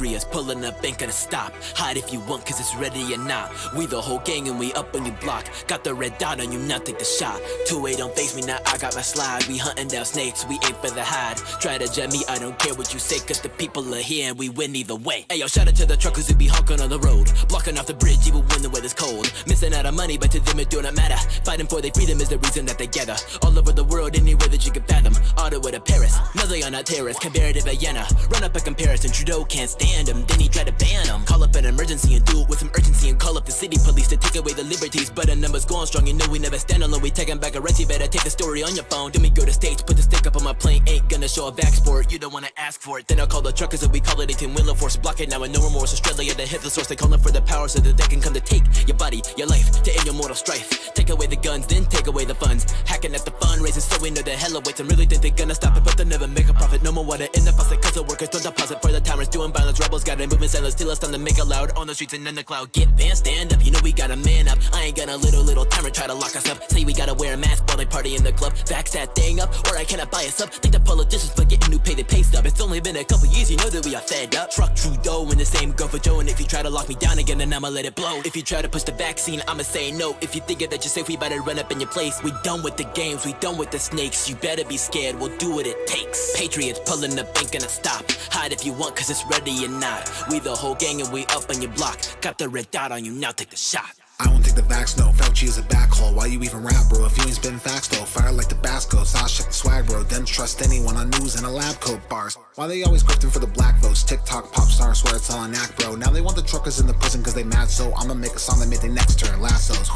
Patriots pulling up, ain't gonna stop. Hide if you want, cause it's ready or not. We the whole gang and we up on your block. Got the red dot on you, not take the shot. 2-8 don't face me, now I got my slide. We hunting down snakes, we aim for the hide. Try to jam me, I don't care what you say, cause the people are here and we win either way. Hey yo, shout out to the truckers who be honking on the road, blocking off the bridge even when the weather's cold. Missing out on money, but to them it do not matter. Fighting for their freedom is the reason that they gather. All over the world, anywhere that you can fathom. Ottawa to Paris, no they are not terrorists. Canberra to Vienna, run up a comparison. Trudeau can't stand him, then he tried to ban him. Call up an emergency and do it with some urgency, and call up the city police to take away the liberties. But the numbers going strong, you know we never stand alone. We taking back a rest, you better take the story on your phone. Then we go to States, put the stick up on my plane. Ain't gonna show a back sport, you don't wanna ask for it. Then I'll call the truckers and we call it 18-wheeler force. Block it now and no remorse. Australia to hit the source, they calling for the power so that they can come to take your body, your life, to end your mortal strife. Take away the guns, then take away the funds. Hacking at the fundraisers so we know the hell awaits. And really think they're gonna stop it, but they'll never make a profit. No more water in the faucet, cause the workers don't deposit. For the tyrants doing violence, rebels got it moving silence. Till it's time to make it loud on the streets and in the cloud. Get banned, stand up, you know we gotta man up. I ain't gonna little tyrant try to lock us up. Say we gotta wear a mask while they party in the club. Vax that thing up, or I cannot buy us up. Think the politicians for getting new pay, they pay stub. It's only been a couple years, you know that we are fed up. Truck Trudeau and the same go for Joe. And if you try to lock me down again, then I'ma let it blow. If you try to push the vaccine, I'ma say no. If you think that you're safe, we better run up in your place. We done with the games, we done with the snakes. You better be scared, we'll do what it takes. Patriots pulling up, ain't gonna stop. Hide if you want, cause it's ready or not. We the whole gang and we up on your block. Got the red dot on you, now take the shot. I won't take the vax, no. Fauci is a backhole. Why you even rap, bro? If you ain't spitting facts, though. Fire like Tabascos. I'll check the swag, bro. Then trust anyone on news and a lab coat bars. Why they always grifting for the black votes? TikTok, pop star, swear it's all an act, bro. Now they want the truckers in the prison cause they mad, so I'ma make a song that made their next turn. Lassos.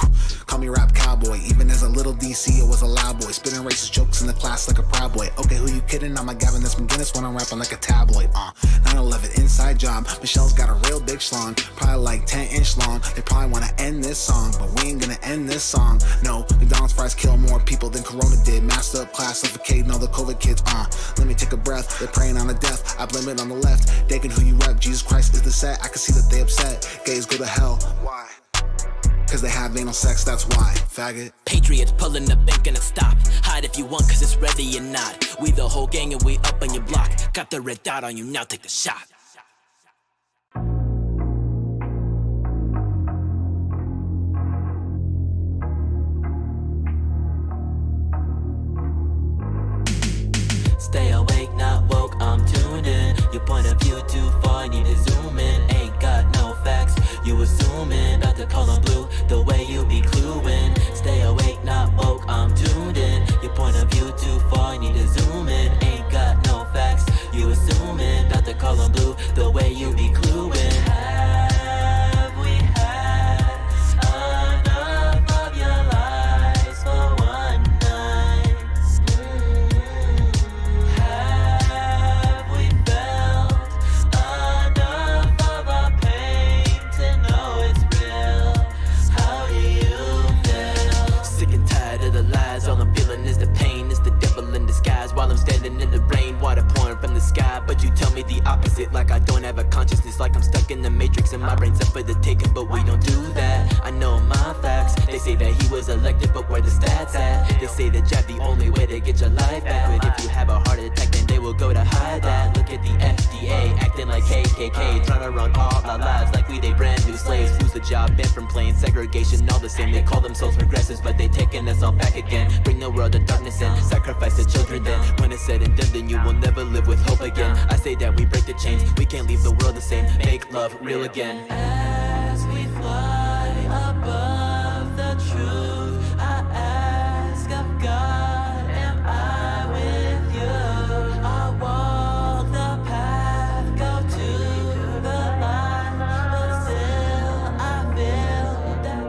Call me rap cowboy. Even as a little DC, I was a loud boy. Spitting racist jokes in the class like a proud boy. Okay, who you kidding? I'm a Gavin that's McGinnis when I'm rapping like a tabloid. 9/11 inside job. Michelle's got a real big schlong. Probably like 10-inch long. They probably wanna end this song, but we ain't gonna end this song. No, McDonald's fries kill more people than Corona did. Masked up, class suffocating all the COVID kids. Let me take a breath. They're praying on the death. I blame it on the left. Taking who you rep. Jesus Christ is the set. I can see that they upset. Gays go to hell. Why? Cause they have anal sex, that's why. Faggot. Patriots pulling up, ain't gonna stop. Hide if you want, cause it's ready or not. We the whole gang and we up on your block. Got the red dot on you, now take the shot. Stay awake, not woke, I'm tuned in. Your point of view too far, need to zoom in. Ain't got no facts, you assuming. About to call on blue, the way you be cluing. Stay awake, not woke, I'm tuned in. Your point of view too far, need to zoom in. Ain't got no facts, you assuming. About to call on blue, the way you be cluing. Have we had enough of your lies for one night? Have we felt enough of our pain to know it's real? How do you feel? Sick and tired of the lies, all I'm feeling is the pain. It's the devil in disguise while I'm standing in the rain. Water pouring from the sky, but you tell me the opposite. Like I don't have a consciousness, like I'm stuck in the matrix and my brain's up for the taking. But we don't do that, I know my facts. They say that he was elected, but where the stats at? They say that jab the only way to get your life back. But if you have a heart attack, then they will go to hide that. Look at the FDA, acting like KKK, trying to run all our lives like we they brand new slaves. Lose the job, bent from plain segregation, all the same. They call themselves progressives, but they taking us all back again. Bring the world to darkness and sacrifice the children. Then when it's said and done, then you will never live with hope again. I say that we break the chains, we can't leave the world the same. Make love real again. As we fly above the truth, I ask of God, am I with you? I walk the path, go to the light, but still I feel that.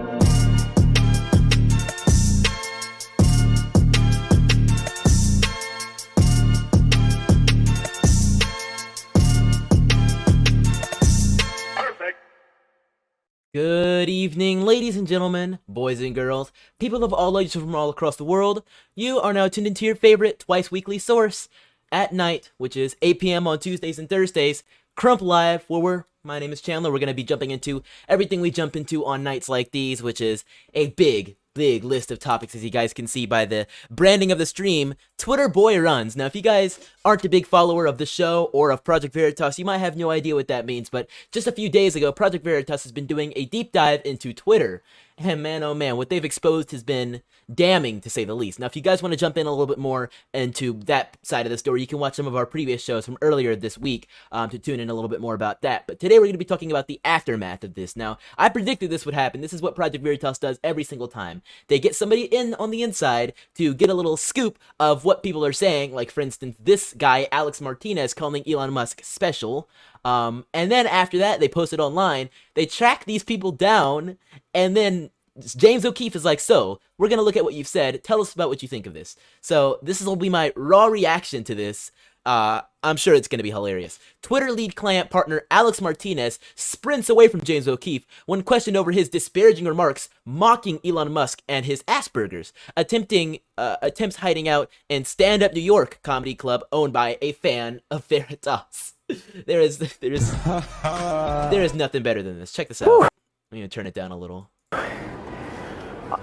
Good evening, ladies and gentlemen, boys and girls, people of all ages from all across the world. You are now tuned into your favorite twice weekly source at night, which is 8 p.m. on Tuesdays and Thursdays, Crump Live, where my name is Chandler. We're going to be jumping into everything we jump into on nights like these, which is a big big list of topics, as you guys can see by the branding of the stream. Twitter boy runs. Now, if you guys aren't a big follower of the show or of Project Veritas, you might have no idea what that means, but just a few days ago, Project Veritas has been doing a deep dive into Twitter. And man, oh man, what they've exposed has been damning, to say the least. Now, if you guys want to jump in a little bit more into that side of the story, you can watch some of our previous shows from earlier this week to tune in a little bit more about that. But today we're going to be talking about the aftermath of this. Now, I predicted this would happen. This is what Project Veritas does every single time. They get somebody in on the inside to get a little scoop of what people are saying. Like, for instance, this guy, Alex Martinez, calling Elon Musk special. And then after that, they post it online. They track these people down, and then James O'Keefe is like, so, we're going to look at what you've said. Tell us about what you think of this. So, this will be my raw reaction to this. I'm sure it's going to be hilarious. Twitter lead client partner Alex Martinez sprints away from James O'Keefe when questioned over his disparaging remarks mocking Elon Musk and his Asperger's, attempts hiding out in Stand Up New York comedy club owned by a fan of Veritas. There is nothing better than this. Check this out. I'm going to turn it down a little.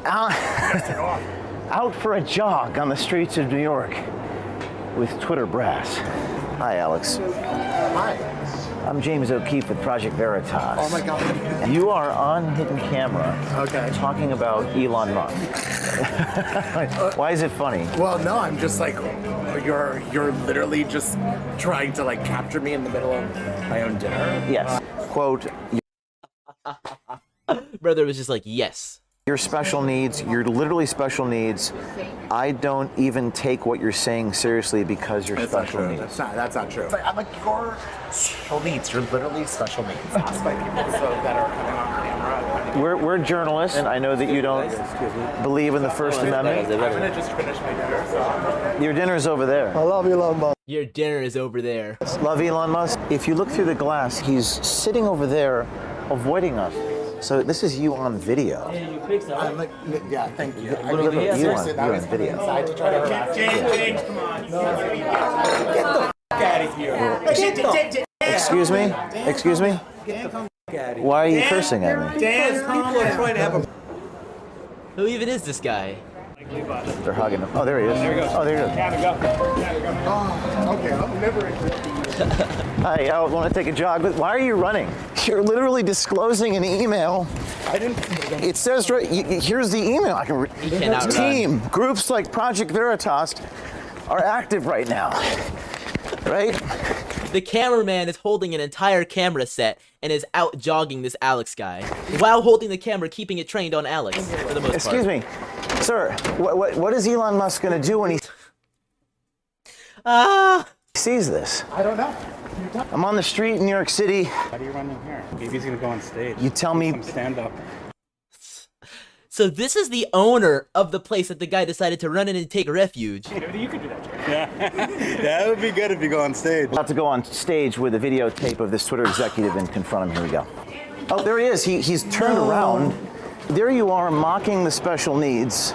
Out for a jog on the streets of New York with Twitter brass. Hi, Alex. Hi. I'm James O'Keefe with Project Veritas. Oh my God. You are on hidden camera talking about Elon Musk. Why is it funny? Well, no, I'm just like, you're literally just trying to like capture me in the middle of my own dinner. Yes. Quote, Brother was just like, yes. you're special needs, you're literally special needs. I don't even take what you're saying seriously because you're special needs. That's not true. I'm like, you're special needs. You're literally special needs. Asked by people that are coming on camera. We're journalists, and I know that you don't believe in the First Amendment. I'm gonna just finish my dinner. So Your dinner's over there. I love Elon Musk. Your dinner is over there. Love Elon Musk. If you look through the glass, he's sitting over there, avoiding us. So this is you on video. I'm like, yeah, thank you. I Look mean, at you seriously, on video. I to try to harass James, come on. Get the out of here. Excuse me? Excuse me? Why are you cursing at me? Dance, people are trying to have a... Who even is this guy? They're hugging him. Oh, there he is. There he goes. Oh, there he goes. Okay, I'm never interrupting you. Hi, I want to take a jog. Why are you running? You're literally disclosing an email. I didn't. It says right. Here's the email. I can read. He cannot Team groups like Project Veritas are active right now. Right? The cameraman is holding an entire camera set and is out jogging this Alex guy while holding the camera, keeping it trained on Alex for the most Excuse me, sir. What is Elon Musk going to do when he sees this? I don't know. I'm on the street in New York City. How do you run in here? Maybe he's gonna go on stage. You tell me. Some stand up. So this is the owner of the place that the guy decided to run in and take refuge. You could do that, Jerry. Yeah. That would be good if you go on stage. About to go on stage with a videotape of this Twitter executive and confront him. Here we go. Oh, there he is. He's turned around. There you are, mocking the special needs.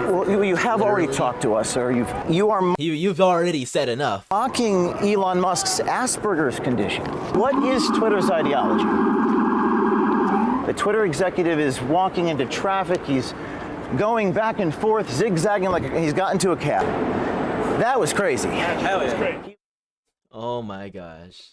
Well, you have already talked to us, sir. You've already said enough. Mocking Elon Musk's Asperger's condition. What is Twitter's ideology? The Twitter executive is walking into traffic. He's going back and forth, zigzagging like he's got into a cab. That was crazy. That was great. Oh my gosh.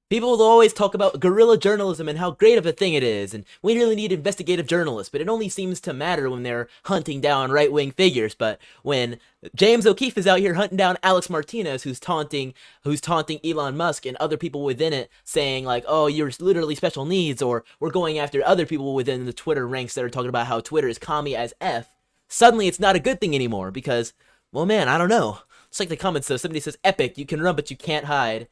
People will always talk about guerrilla journalism and how great of a thing it is, and we really need investigative journalists, but it only seems to matter when they're hunting down right-wing figures. But when James O'Keefe is out here hunting down Alex Martinez, who's taunting Elon Musk and other people within it, saying like, oh, you're literally special needs, or we're going after other people within the Twitter ranks that are talking about how Twitter is commie as F, suddenly it's not a good thing anymore, because, well man, I don't know. It's like the comments though, somebody says, epic, you can run but you can't hide.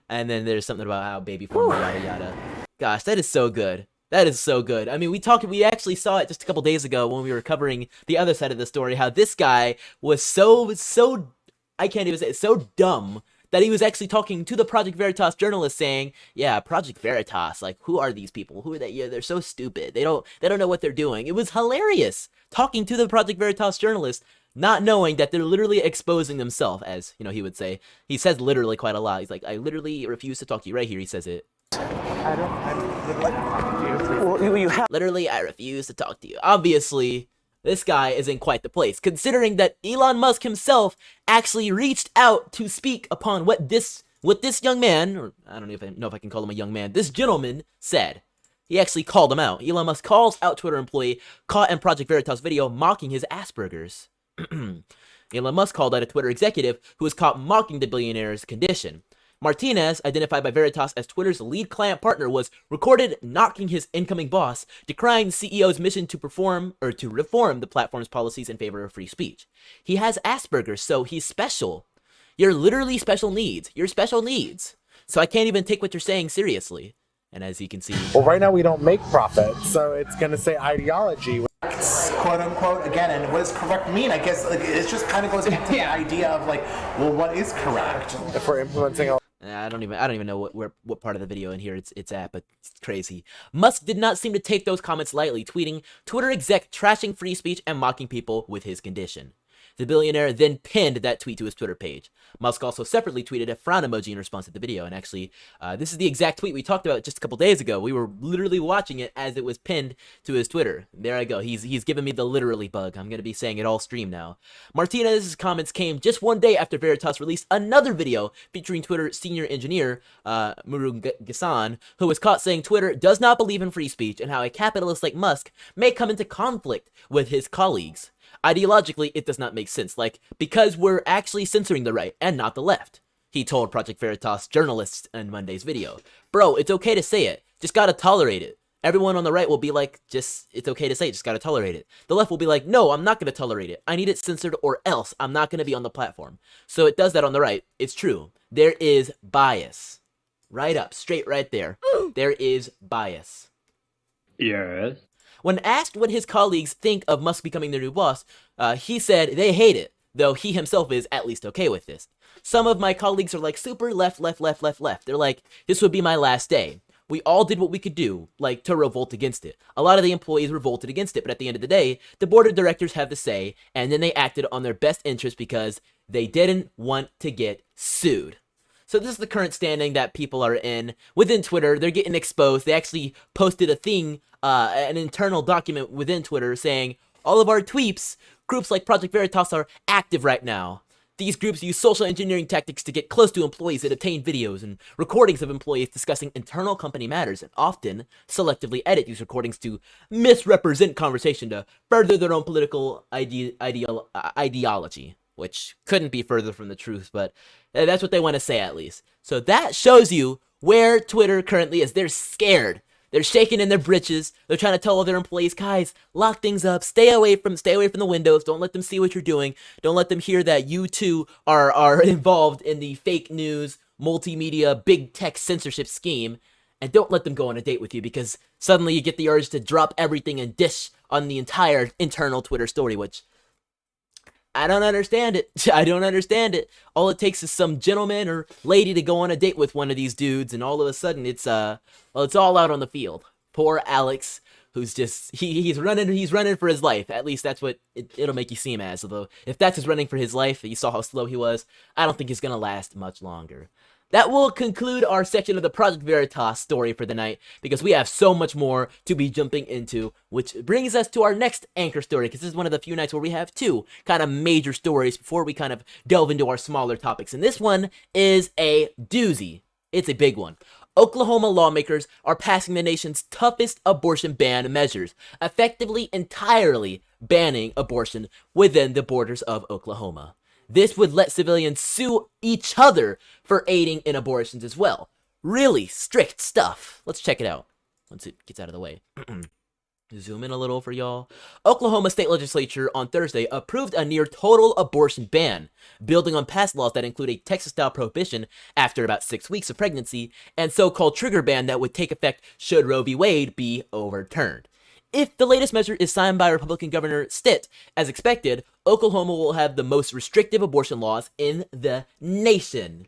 And then there's something about how baby formula, yada yada. Gosh, that is so good. That is so good. I mean, we actually saw it just a couple days ago when we were covering the other side of the story, how this guy was so I can't even say it, so dumb that he was actually talking to the Project Veritas journalist saying, yeah, Project Veritas, like, who are these people? Who are they? Yeah, they're so stupid. They don't know what they're doing. It was hilarious talking to the Project Veritas journalist, not knowing that they're literally exposing themselves, as, you know, he would say. He says literally quite a lot. He's like, I literally refuse to talk to you right here. He says it. I'm literally talking to you. Well, you have Literally, I refuse to talk to you. Obviously, this guy is in quite the place, considering that Elon Musk himself actually reached out to speak upon what this young man, or I don't even know if I can call him a young man, this gentleman said. He actually called him out. Elon Musk calls out Twitter employee caught in Project Veritas video mocking his Asperger's. Elon Musk called out a Twitter executive who was caught mocking the billionaire's condition. Martinez, identified by Veritas as Twitter's lead client partner, was recorded knocking his incoming boss, decrying the CEO's mission to reform the platform's policies in favor of free speech. He has Asperger's, so he's special. You're literally special needs. You're special needs. So I can't even take what you're saying seriously. And as you can see, Well, right now we don't make profit, so it's going to say ideology. Quote unquote, again, and what does correct mean? I guess like, it just kind of goes back to the idea of like, well, what is correct? If we're implementing all I don't even know what part of the video in here it's at, but it's crazy. Musk did not seem to take those comments lightly, tweeting, Twitter exec trashing free speech and mocking people with his condition. The billionaire then pinned that tweet to his Twitter page. Musk also separately tweeted a frown emoji in response to the video, and actually, this is the exact tweet we talked about just a couple days ago. We were literally watching it as it was pinned to his Twitter. There I go. He's giving me the literally bug. I'm gonna be saying it all stream now. Martinez's comments came just one day after Veritas released another video featuring Twitter senior engineer Murugesan, who was caught saying Twitter does not believe in free speech and how a capitalist like Musk may come into conflict with his colleagues. Ideologically, it does not make sense, like, because we're actually censoring the right and not the left, he told Project Veritas journalists in Monday's video. Bro, it's okay to say it, just gotta tolerate it. Everyone on the right will be like, it's okay to say it, just gotta tolerate it. The left will be like, no, I'm not gonna tolerate it, I need it censored or else I'm not gonna be on the platform. So it does that on the right. It's true. There is bias. Right up, straight right there. There is bias. Yes. When asked what his colleagues think of Musk becoming their new boss, he said they hate it, though he himself is at least okay with this. Some of my colleagues are like super left. They're like, this would be my last day. We all did what we could do, like, to revolt against it. A lot of the employees revolted against it, but at the end of the day, the board of directors have the say, and then they acted on their best interest because they didn't want to get sued. So this is the current standing that people are in within Twitter. They're getting exposed. They actually posted a thing, an internal document within Twitter saying, all of our tweets, groups like Project Veritas are active right now. These groups use social engineering tactics to get close to employees and obtain videos and recordings of employees discussing internal company matters, and often selectively edit these recordings to misrepresent conversation to further their own political ideology, which couldn't be further from the truth, but that's what they want to say at least. So that shows you where Twitter currently is. They're scared. They're shaking in their britches. They're trying to tell all their employees, guys, lock things up. Stay away from the windows. Don't let them see what you're doing. Don't let them hear that you too are involved in the fake news, multimedia, big tech censorship scheme. And don't let them go on a date with you, because suddenly you get the urge to drop everything and dish on the entire internal Twitter story, which I don't understand it. I don't understand it. All it takes is some gentleman or lady to go on a date with one of these dudes, and all of a sudden it's all out on the field. Poor Alex, who's just he's running for his life. At least that's what it'll make you seem as. Although if that's his running for his life, you saw how slow he was. I don't think he's gonna last much longer. That will conclude our section of the Project Veritas story for the night, because we have so much more to be jumping into, which brings us to our next anchor story, because this is one of the few nights where we have two kind of major stories before we kind of delve into our smaller topics. And this one is a doozy. It's a big one. Oklahoma lawmakers are passing the nation's toughest abortion ban measures, effectively entirely banning abortion within the borders of Oklahoma. This would let civilians sue each other for aiding in abortions as well. Really strict stuff. Let's check it out once it gets out of the way. Zoom in a little for y'all. Oklahoma state legislature on Thursday approved a near total abortion ban, building on past laws that include a Texas-style prohibition after about 6 weeks of pregnancy, and so-called trigger ban that would take effect should Roe v. Wade be overturned. If the latest measure is signed by Republican Governor Stitt, as expected, Oklahoma will have the most restrictive abortion laws in the nation.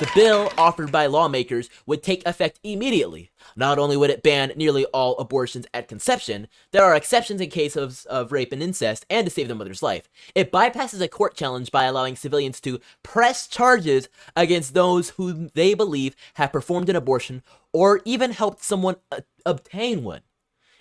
The bill offered by lawmakers would take effect immediately. Not only would it ban nearly all abortions at conception, there are exceptions in case of rape and incest and to save the mother's life. It bypasses a court challenge by allowing civilians to press charges against those whom they believe have performed an abortion or even helped someone obtain one.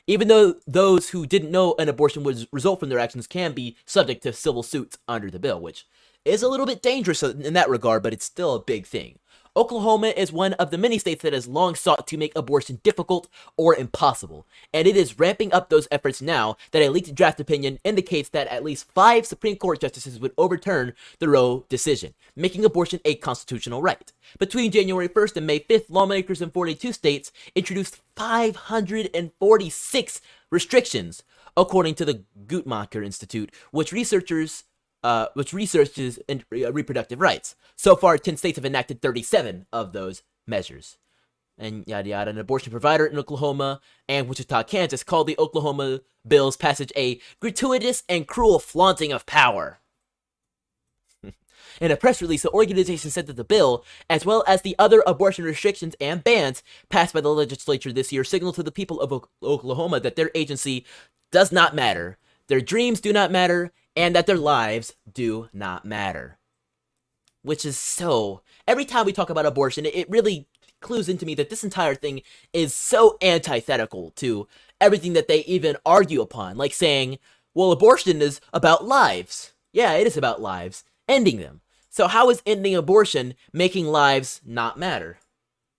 Even though those who didn't know an abortion would result from their actions can be subject to civil suits under the bill, which is a little bit dangerous in that regard, but it's still a big thing. Oklahoma is one of the many states that has long sought to make abortion difficult or impossible, and it is ramping up those efforts now that a leaked draft opinion indicates that at least 5 Supreme Court justices would overturn the Roe decision, making abortion a constitutional right. Between January 1st and May 5th, lawmakers in 42 states introduced 546 restrictions, according to the Guttmacher Institute, which researches in reproductive rights. So far, 10 states have enacted 37 of those measures. And yada yada. An abortion provider in Oklahoma and Wichita, Kansas called the Oklahoma bill's passage a gratuitous and cruel flaunting of power. In a press release, the organization said that the bill, as well as the other abortion restrictions and bans passed by the legislature this year, signal to the people of Oklahoma that their agency does not matter, their dreams do not matter, and that their lives do not matter. Which is so... Every time we talk about abortion, it really clues into me that this entire thing is so antithetical to everything that they even argue upon. Like saying, well, abortion is about lives. Yeah, it is about lives. Ending them. So how is ending abortion making lives not matter?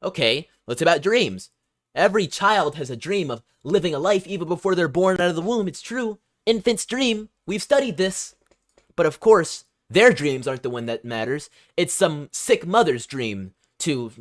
Okay, well, it's about dreams. Every child has a dream of living a life even before they're born out of the womb. It's true. Infants dream. We've studied this. But of course, their dreams aren't the one that matters. It's some sick mother's dream to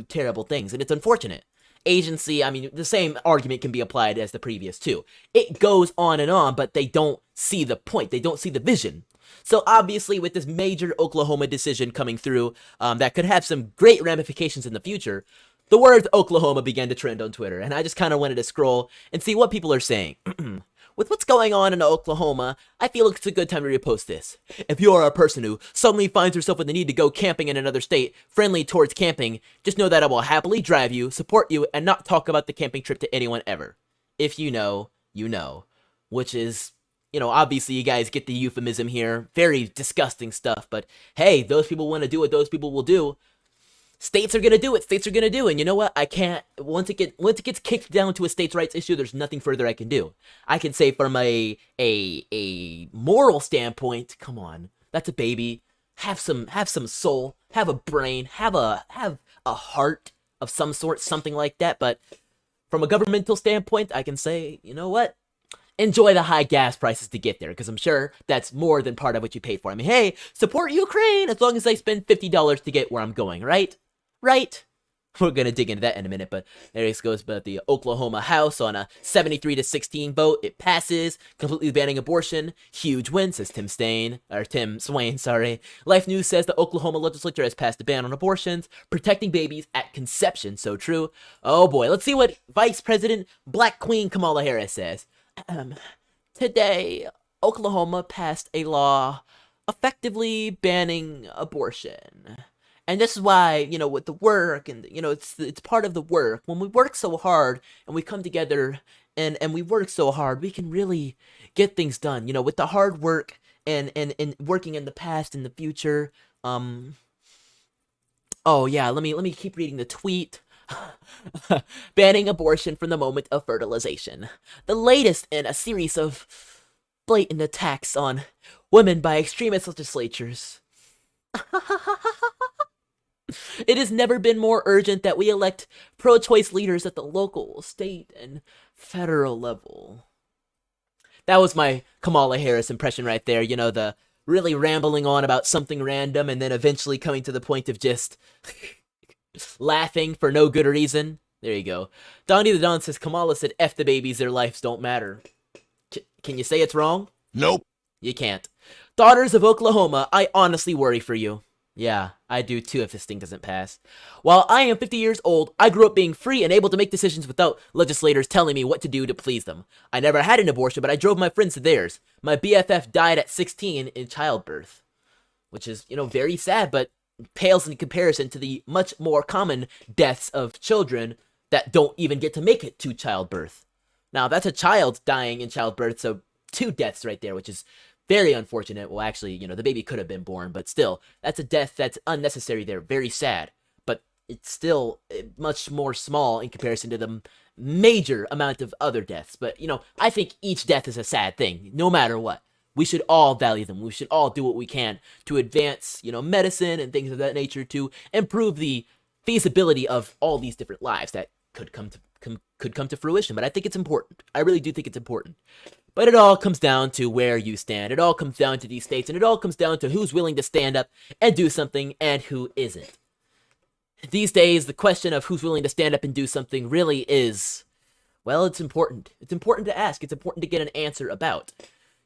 terrible things, and it's unfortunate. Agency, I mean, the same argument can be applied as the previous two. It goes on, but they don't see the point. They don't see the vision. So obviously, with this major Oklahoma decision coming through that could have some great ramifications in the future, the words Oklahoma began to trend on Twitter, and I just kind of wanted to scroll and see what people are saying. With what's going on in Oklahoma, I feel it's a good time to repost this. If you are a person who suddenly finds yourself with the need to go camping in another state, friendly towards camping, just know that I will happily drive you, support you, and not talk about the camping trip to anyone ever. If you know, you know. Which is, you know, obviously you guys get the euphemism here. Very disgusting stuff, but hey, those people want to do what those people will do. States are going to do what states are going to do, and you know what? I can't, once it gets kicked down to a states' rights issue, there's nothing further I can do. I can say from a moral standpoint, come on, that's a baby. Have some soul, have a brain, have a heart of some sort, something like that. But from a governmental standpoint, I can say, you know what? Enjoy the high gas prices to get there, because I'm sure that's more than part of what you paid for. I mean, hey, support Ukraine as long as I spend $50 to get where I'm going, right? Right? We're going to dig into that in a minute, but there it goes about the Oklahoma House on a 73-16 vote. It passes, completely banning abortion. Huge win, says Tim Swain, sorry. Life News says the Oklahoma legislature has passed a ban on abortions, protecting babies at conception. So true. Oh boy, let's see what Vice President Black Queen Kamala Harris says. Today, Oklahoma passed a law effectively banning abortion. And this is why, you know, with the work, and, you know, it's part of the work. When we work so hard, and we come together, and we work so hard, we can really get things done. You know, with the hard work, and working in the past and the future. Oh, yeah, let me keep reading the tweet. Banning abortion from the moment of fertilization. The latest in a series of blatant attacks on women by extremist legislatures. It has never been more urgent that we elect pro-choice leaders at the local, state, and federal level. That was my Kamala Harris impression right there. You know, the really rambling on about something random and then eventually coming to the point of just laughing for no good reason. There you go. Donnie the Don says Kamala said, F the babies, their lives don't matter. Can you say it's wrong? Nope. You can't. Daughters of Oklahoma, I honestly worry for you. Yeah, I do too if this thing doesn't pass. While I am 50 years old, I grew up being free and able to make decisions without legislators telling me what to do to please them. I never had an abortion, but I drove my friends to theirs. My BFF died at 16 in childbirth. Which is, you know, very sad, but pales in comparison to the much more common deaths of children that don't even get to make it to childbirth. Now, that's a child dying in childbirth, so 2 deaths right there, which is very unfortunate. Well, actually, the baby could have been born, but still, that's a death that's unnecessary there. Very sad. But it's still much more small in comparison to the major amount of other deaths. But, I think each death is a sad thing, no matter what. We should all value them. We should all do what we can to advance, medicine and things of that nature to improve the feasibility of all these different lives that could come to fruition. But I think it's important. I really do think it's important. But it all comes down to where you stand. It all comes down to these states, and it all comes down to who's willing to stand up and do something and who isn't. These days, the question of who's willing to stand up and do something really is, well, it's important. It's important to ask. It's important to get an answer about.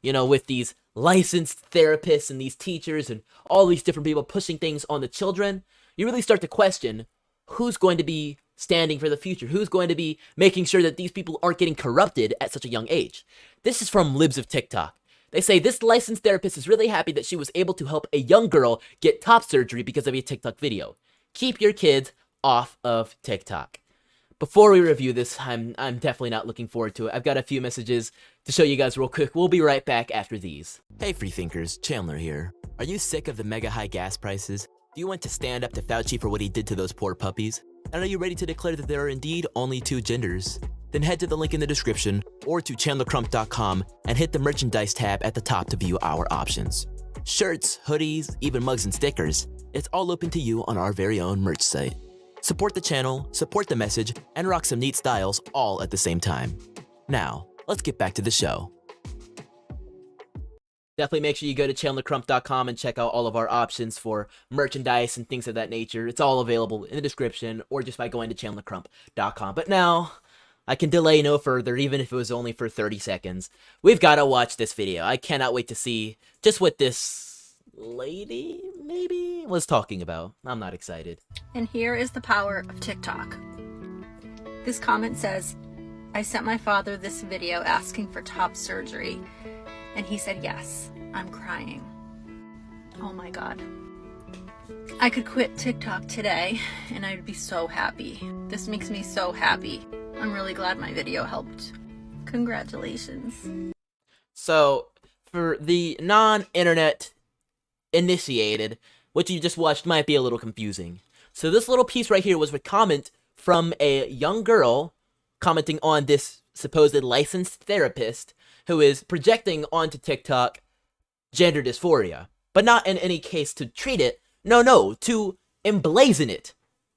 With these licensed therapists and these teachers and all these different people pushing things on the children, you really start to question who's going to be standing for the future, who's going to be making sure that these people aren't getting corrupted at such a young age. This is from Libs of TikTok. They say this licensed therapist is really happy that she was able to help a young girl get top surgery because of a TikTok video. Keep your kids off of TikTok. Before we review this, I'm definitely not looking forward to it. I've got a few messages to show you guys real quick. We'll be right back after these. Hey freethinkers, Chandler here. Are you sick of the mega high gas prices? Do you want to stand up to Fauci for what he did to those poor puppies? And are you ready to declare that there are indeed only 2 genders? Then head to the link in the description or to chandlercrump.com and hit the merchandise tab at the top to view our options. Shirts, hoodies, even mugs and stickers. It's all open to you on our very own merch site. Support the channel, support the message, and rock some neat styles all at the same time. Now, let's get back to the show. Definitely make sure you go to chandlercrump.com and check out all of our options for merchandise and things of that nature. It's all available in the description or just by going to chandlercrump.com. But now, I can delay no further, even if it was only for 30 seconds. We've got to watch this video. I cannot wait to see just what this lady, maybe, was talking about. I'm not excited. And here is the power of TikTok. This comment says, I sent my father this video asking for top surgery, and he said yes. I'm crying. Oh my god. I could quit TikTok today, and I'd be so happy. This makes me so happy. I'm really glad my video helped. Congratulations. So, for the non-internet initiated, what you just watched might be a little confusing. So this little piece right here was a comment from a young girl commenting on this supposed licensed therapist who is projecting onto TikTok gender dysphoria, but not in any case to treat it. No, to emblazon it,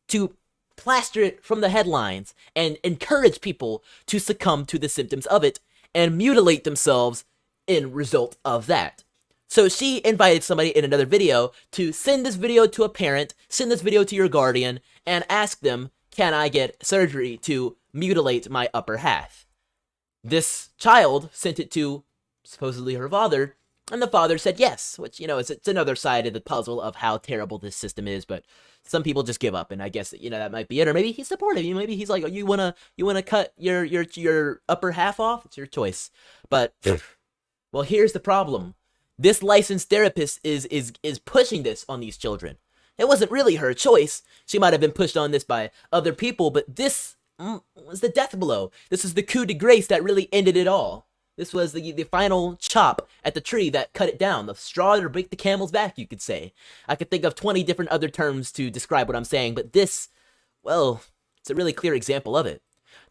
to plaster it from the headlines and encourage people to succumb to the symptoms of it and mutilate themselves in result of that. So she invited somebody in another video to send this video to a parent, send this video to your guardian, and ask them, can I get surgery to mutilate my upper half? This child sent it to supposedly her father, and the father said yes, which, it's another side of the puzzle of how terrible this system is, but some people just give up, and I guess, that might be it, or maybe he's supportive, maybe he's like, oh, you wanna cut your upper half off? It's your choice. But, well, here's the problem. This licensed therapist is pushing this on these children. It wasn't really her choice. She might have been pushed on this by other people, but this was the death blow. This is the coup de grace that really ended it all. This was the final chop at the tree that cut it down. The straw to break the camel's back, you could say. I could think of 20 different other terms to describe what I'm saying, but this, well, it's a really clear example of it.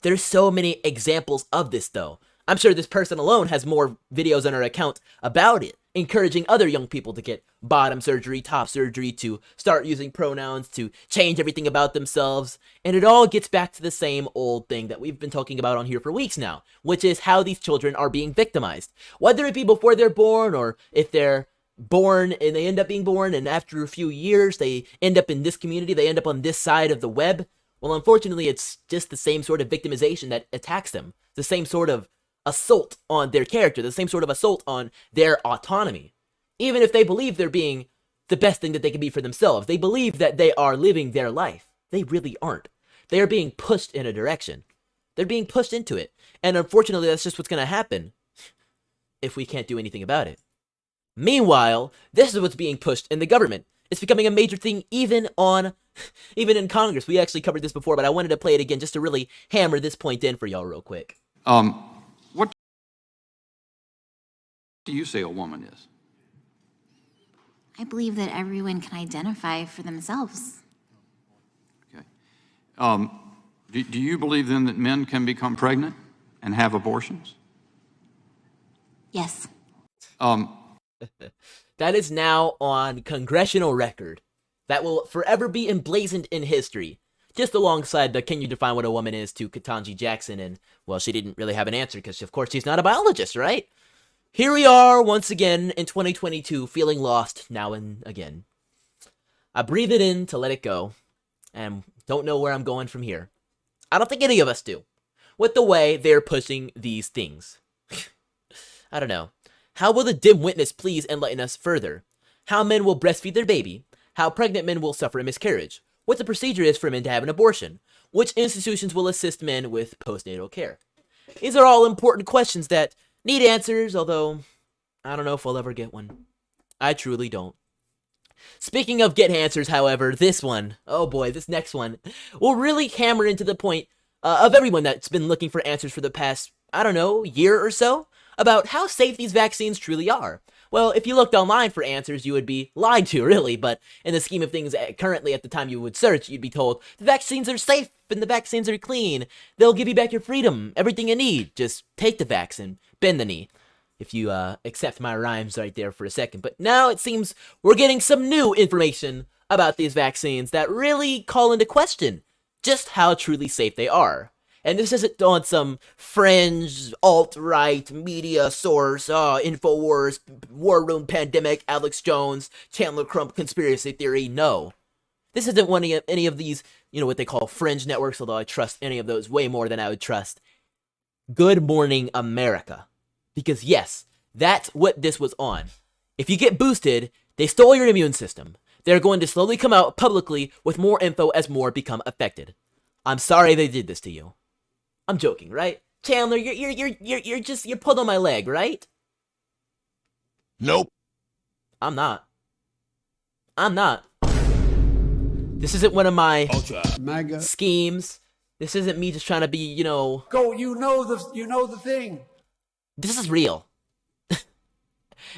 There's so many examples of this, though. I'm sure this person alone has more videos on her account about it, encouraging other young people to get bottom surgery, top surgery, to start using pronouns, to change everything about themselves. And it all gets back to the same old thing that we've been talking about on here for weeks now, which is how these children are being victimized. Whether it be before they're born, or if they're born and they end up being born and after a few years they end up in this community, they end up on this side of the web. Well, unfortunately, it's just the same sort of victimization that attacks them. The same sort of assault on their character, the same sort of assault on their autonomy. Even if they believe they're being the best thing that they can be for themselves, they believe that they are living their life. They really aren't. They are being pushed in a direction. They're being pushed into it. And unfortunately, that's just what's going to happen if we can't do anything about it. Meanwhile, this is what's being pushed in the government. It's becoming a major thing even in Congress. We actually covered this before, but I wanted to play it again just to really hammer this point in for y'all real quick. What do you say a woman is? I believe that everyone can identify for themselves. Okay. Do you believe then that men can become pregnant and have abortions? Yes. That is now on congressional record. That will forever be emblazoned in history. Just alongside the "Can you define what a woman is" to Ketanji Jackson, and, well, she didn't really have an answer because, of course, she's not a biologist, right? Here we are once again in 2022, feeling lost now and again. I breathe it in to let it go, and don't know where I'm going from here. I don't think any of us do, with the way they're pushing these things. I don't know. How will the dim witness please enlighten us further? How men will breastfeed their baby? How pregnant men will suffer a miscarriage? What the procedure is for men to have an abortion? Which institutions will assist men with postnatal care? These are all important questions that need answers, although I don't know if we'll ever get one. I truly don't. Speaking of get answers, however, this one, oh boy, this next one, will really hammer into the point of everyone that's been looking for answers for the past, I don't know, year or so, about how safe these vaccines truly are. Well, if you looked online for answers, you would be lied to, really, but in the scheme of things, currently at the time you would search, you'd be told, the vaccines are safe and the vaccines are clean. They'll give you back your freedom, everything you need. Just take the vaccine, bend the knee. If you accept my rhymes right there for a second. But now it seems we're getting some new information about these vaccines that really call into question just how truly safe they are. And this isn't on some fringe, alt-right media source, InfoWars, War Room Pandemic, Alex Jones, Chandler Crump conspiracy theory. No. This isn't one of any of these, what they call fringe networks, although I trust any of those way more than I would trust Good Morning America. Because yes, that's what this was on. If you get boosted, they stole your immune system. They're going to slowly come out publicly with more info as more become affected. I'm sorry they did this to you. I'm joking, right? Chandler, you're pulled on my leg, right? Nope. I'm not. This isn't one of my schemes. This isn't me just trying to be, Go, you know the thing. This is real.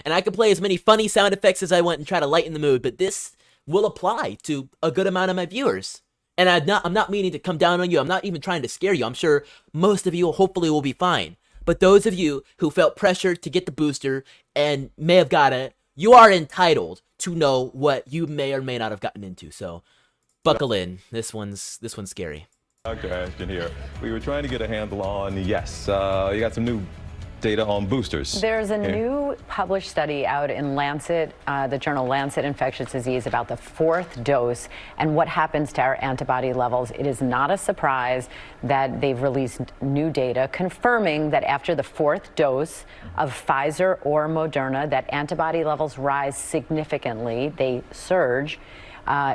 And I can play as many funny sound effects as I want and try to lighten the mood, but this will apply to a good amount of my viewers. And I'm not meaning to come down on you. I'm not even trying to scare you. I'm sure most of you hopefully will be fine. But those of you who felt pressured to get the booster and may have got it, you are entitled to know what you may or may not have gotten into. So buckle in. This one's scary. Dr. Ashton here. We were trying to get a handle on, yes, you got some new data on boosters. There's a new published study out in Lancet, the journal Lancet Infectious Disease, about the fourth dose and what happens to our antibody levels. It is not a surprise that they've released new data confirming that after the fourth dose of Pfizer or Moderna, that antibody levels rise significantly. They surge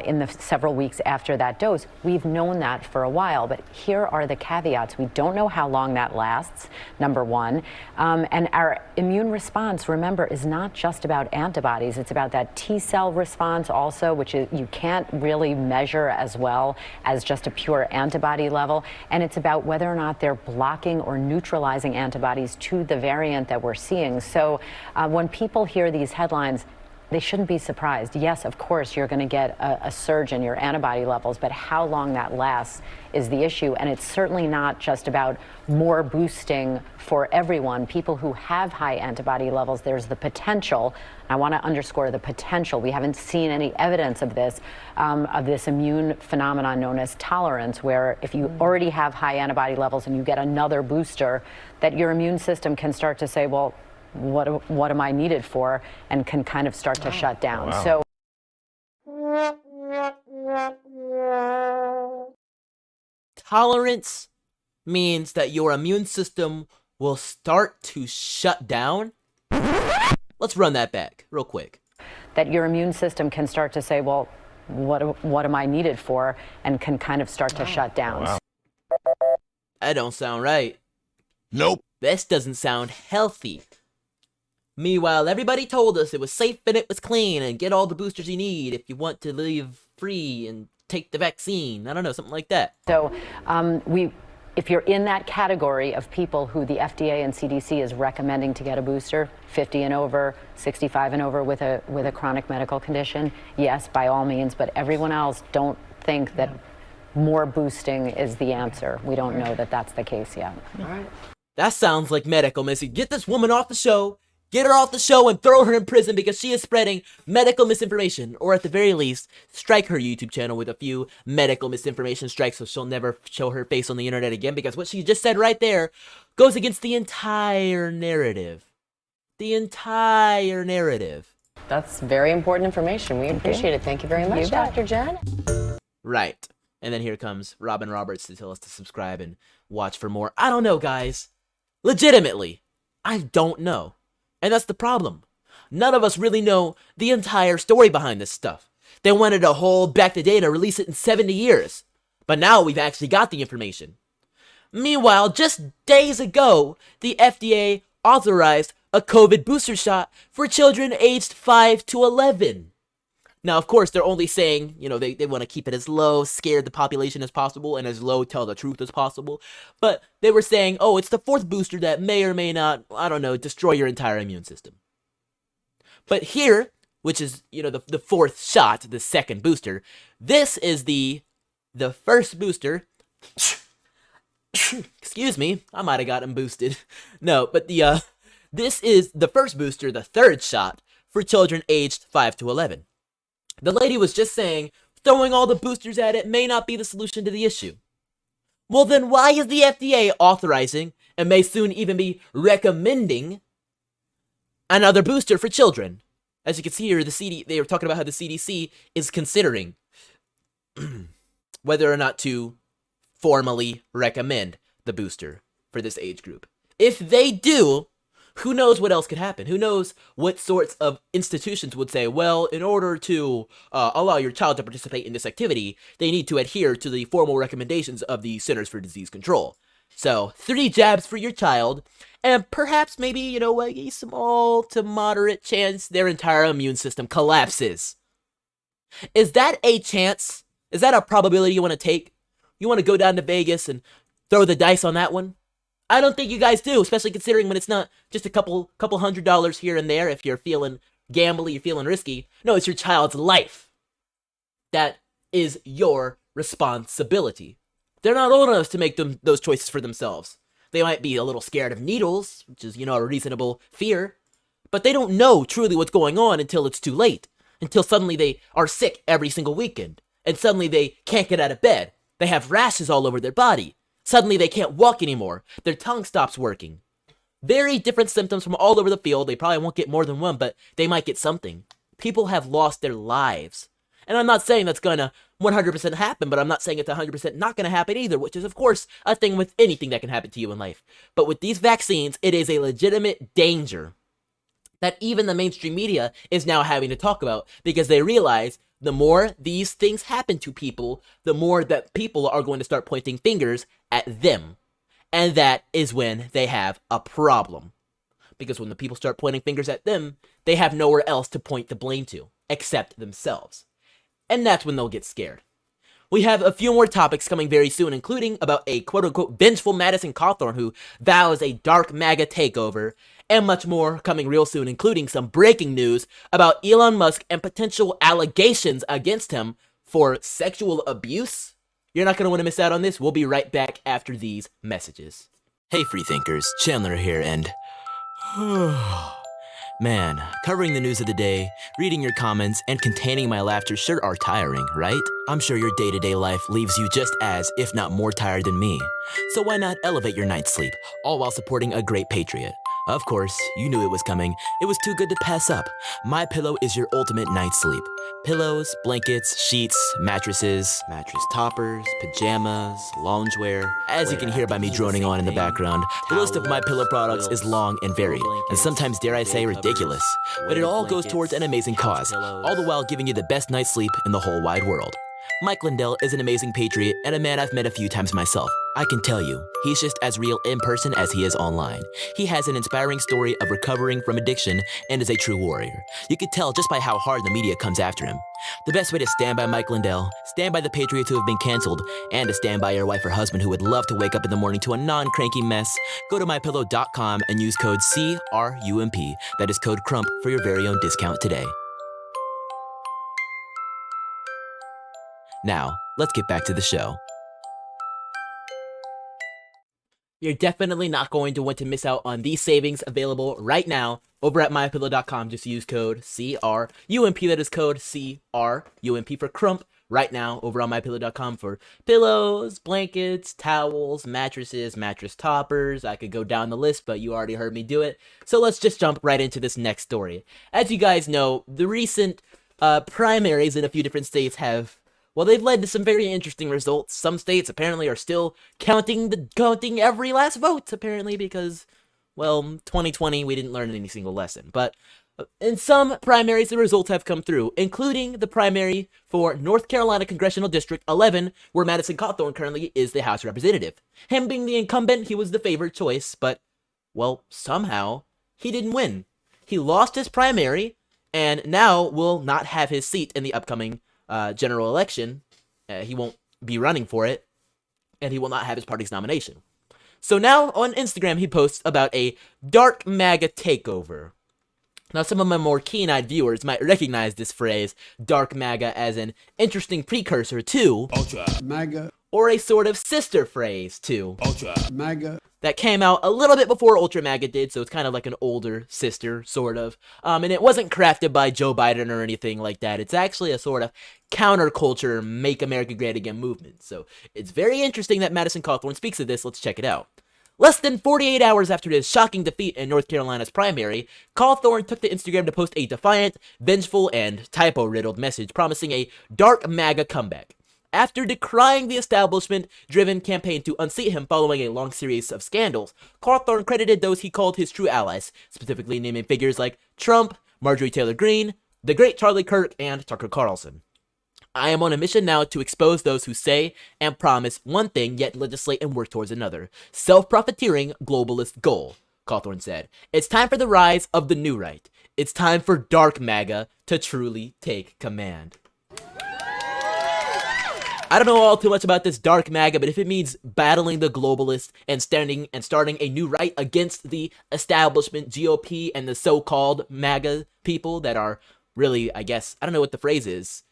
in the several weeks after that dose. We've known that for a while, but here are the caveats. We don't know how long that lasts, number one. And our immune response, remember, is not just about antibodies. It's about that T-cell response also, which you can't really measure as well as just a pure antibody level. And it's about whether or not they're blocking or neutralizing antibodies to the variant that we're seeing. So when people hear these headlines, they shouldn't be surprised. Yes, of course, you're going to get a surge in your antibody levels, but how long that lasts is the issue. And it's certainly not just about more boosting for everyone. People who have high antibody levels, there's the potential. I want to underscore the potential. We haven't seen any evidence of this immune phenomenon known as tolerance, where if you already have high antibody levels and you get another booster, that your immune system can start to say, well, what am I needed for, and can kind of start to shut down. Wow. So tolerance means that your immune system will start to shut down. Let's run that back real quick. That your immune system can start to say, well, what am I needed for, and can kind of start to shut down. Wow. That don't sound right. Nope. This doesn't sound healthy. Meanwhile, everybody told us it was safe and it was clean and get all the boosters you need if you want to live free and take the vaccine. I don't know, something like that. So if you're in that category of people who the FDA and CDC is recommending to get a booster, 50 and over, 65 and over with a chronic medical condition, yes, by all means, but everyone else, don't think that more boosting is the answer. We don't know that that's the case yet. All right. That sounds like medical missing. Get this woman off the show. Get her off the show and throw her in prison because she is spreading medical misinformation. Or at the very least, strike her YouTube channel with a few medical misinformation strikes so she'll never show her face on the internet again, because what she just said right there goes against the entire narrative. The entire narrative. That's very important information. We appreciate it. Thank you very much, Dr. Jen. Right. And then here comes Robin Roberts to tell us to subscribe and watch for more. I don't know, guys. Legitimately, I don't know. And that's the problem. None of us really know the entire story behind this stuff. They wanted to hold back the data, release it in 70 years. But now we've actually got the information. Meanwhile, just days ago, the FDA authorized a COVID booster shot for children aged 5 to 11. Now, of course, they're only saying, they want to keep it as low, scare the population as possible, and as low, tell the truth as possible. But they were saying, oh, it's the fourth booster that may or may not, I don't know, destroy your entire immune system. But here, which is, the fourth shot, the second booster, this is the first booster. Excuse me, I might have gotten boosted. No, but this is the first booster, the third shot, for children aged 5 to 11. The lady was just saying, throwing all the boosters at it may not be the solution to the issue. Well, then why is the FDA authorizing, and may soon even be recommending, another booster for children? As you can see here, they were talking about how the CDC is considering whether or not to formally recommend the booster for this age group. If they do, who knows what else could happen? Who knows what sorts of institutions would say, well, in order to allow your child to participate in this activity, they need to adhere to the formal recommendations of the Centers for Disease Control. So, 3 jabs for your child, and perhaps maybe, a small to moderate chance their entire immune system collapses. Is that a chance? Is that a probability you want to take? You want to go down to Vegas and throw the dice on that one? I don't think you guys do, especially considering when it's not just a couple $100 here and there if you're feeling gambly, you're feeling risky. No, it's your child's life. That is your responsibility. They're not old enough to make those choices for themselves. They might be a little scared of needles, which is, a reasonable fear, but they don't know truly what's going on until it's too late, until suddenly they are sick every single weekend, and suddenly they can't get out of bed. They have rashes all over their body. Suddenly they can't walk anymore. Their tongue stops working. Very different symptoms from all over the field. They probably won't get more than one, but they might get something. People have lost their lives. And I'm not saying that's gonna 100% happen, but I'm not saying it's 100% not gonna happen either, which is of course a thing with anything that can happen to you in life. But with these vaccines, it is a legitimate danger that even the mainstream media is now having to talk about, because they realize the more these things happen to people, the more that people are going to start pointing fingers at them. And that is when they have a problem. Because when the people start pointing fingers at them, they have nowhere else to point the blame to, except themselves. And that's when they'll get scared. We have a few more topics coming very soon, including about a quote-unquote vengeful Madison Cawthorn who vows a dark MAGA takeover, and much more coming real soon, including some breaking news about Elon Musk and potential allegations against him for sexual abuse. You're not going to want to miss out on this. We'll be right back after these messages. Hey freethinkers, Chandler here, and man, covering the news of the day, reading your comments, and containing my laughter sure are tiring, right? I'm sure your day-to-day life leaves you just as, if not more tired than me. So why not elevate your night's sleep, all while supporting a great patriot? Of course, you knew it was coming. It was too good to pass up. MyPillow is your ultimate night's sleep. Pillows, blankets, sheets, mattresses, mattress toppers, pajamas, loungewear. As you can hear by me droning on in the background, the list of MyPillow products is long and varied, and sometimes, dare I say, ridiculous. But it all goes towards an amazing cause, all the while giving you the best night's sleep in the whole wide world. Mike Lindell is an amazing patriot and a man I've met a few times myself. I can tell you, he's just as real in person as he is online. He has an inspiring story of recovering from addiction and is a true warrior. You could tell just by how hard the media comes after him. The best way to stand by Mike Lindell, stand by the patriots who have been canceled, and to stand by your wife or husband who would love to wake up in the morning to a non-cranky mess, go to mypillow.com and use code CRUMP. That is code CRUMP for your very own discount today. Now, let's get back to the show. You're definitely not going to want to miss out on these savings available right now over at mypillow.com. Just use code CRUMP. That is code CRUMP for Crump right now over on mypillow.com for pillows, blankets, towels, mattresses, mattress toppers. I could go down the list, but you already heard me do it. So let's just jump right into this next story. As you guys know, the recent primaries in a few different states have, well, they've led to some very interesting results. Some states apparently are still counting every last vote, apparently, because, well, 2020, we didn't learn any single lesson. But in some primaries, the results have come through, including the primary for North Carolina Congressional District 11, where Madison Cawthorn currently is the House representative. Him being the incumbent, he was the favored choice, but, well, somehow, he didn't win. He lost his primary, and now will not have his seat in the upcoming general election. He won't be running for it, and he will not have his party's nomination. So now on Instagram, he posts about a dark MAGA takeover. Now, some of my more keen-eyed viewers might recognize this phrase, dark MAGA, as an interesting precursor to Ultra MAGA, or a sort of sister phrase to Ultra MAGA, that came out a little bit before Ultra MAGA did, so it's kind of like an older sister, sort of. And it wasn't crafted by Joe Biden or anything like that. It's actually a sort of counterculture, Make America Great Again movement. So it's very interesting that Madison Cawthorn speaks of this. Let's check it out. Less than 48 hours after his shocking defeat in North Carolina's primary, Cawthorn took to Instagram to post a defiant, vengeful, and typo-riddled message promising a dark MAGA comeback. After decrying the establishment-driven campaign to unseat him following a long series of scandals, Cawthorn credited those he called his true allies, specifically naming figures like Trump, Marjorie Taylor Greene, the great Charlie Kirk, and Tucker Carlson. I am on a mission now to expose those who say and promise one thing yet legislate and work towards another. Self-profiteering globalist goal, Cawthorn said. It's time for the rise of the new right. It's time for dark MAGA to truly take command. I don't know all too much about this dark MAGA, but if it means battling the globalists and starting a new right against the establishment GOP and the so-called MAGA people that are really, I guess, I don't know what the phrase is.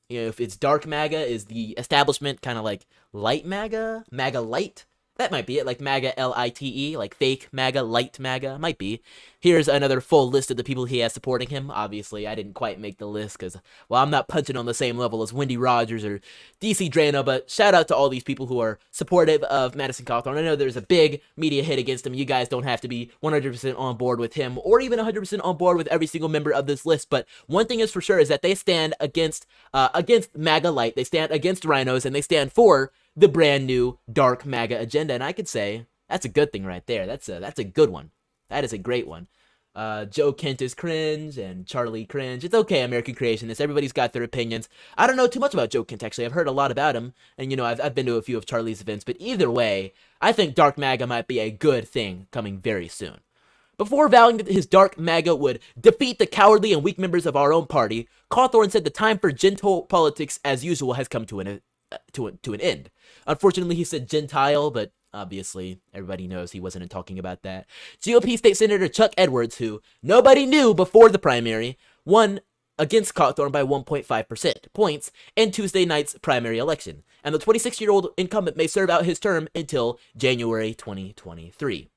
You know, if it's dark MAGA, is the establishment kind of like light MAGA? MAGA light? That might be it, like MAGA L-I-T-E, like fake MAGA, light MAGA, might be. Here's another full list of the people he has supporting him. Obviously, I didn't quite make the list because, well, I'm not punching on the same level as Wendy Rogers or DC Drano, but shout out to all these people who are supportive of Madison Cawthorn. I know there's a big media hit against him. You guys don't have to be 100% on board with him or even 100% on board with every single member of this list, but one thing is for sure is that they stand against MAGA light, they stand against rhinos, and they stand for the brand new dark MAGA agenda, and I could say that's a good thing right there. That's a good one. That is a great one. Joe Kent is cringe and Charlie cringe. It's okay, American creationists. Everybody's got their opinions. I don't know too much about Joe Kent, actually. I've heard a lot about him, and, you know, I've been to a few of Charlie's events, but either way, I think dark MAGA might be a good thing coming very soon. Before vowing that his dark MAGA would defeat the cowardly and weak members of our own party, Cawthorn said the time for gentle politics as usual has come to an end. Unfortunately, he said Gentile, but obviously everybody knows he wasn't talking about that. GOP State Senator Chuck Edwards, who nobody knew before the primary, won against Cawthorn by 1.5% points in Tuesday night's primary election, and the 26-year-old incumbent may serve out his term until January 2023.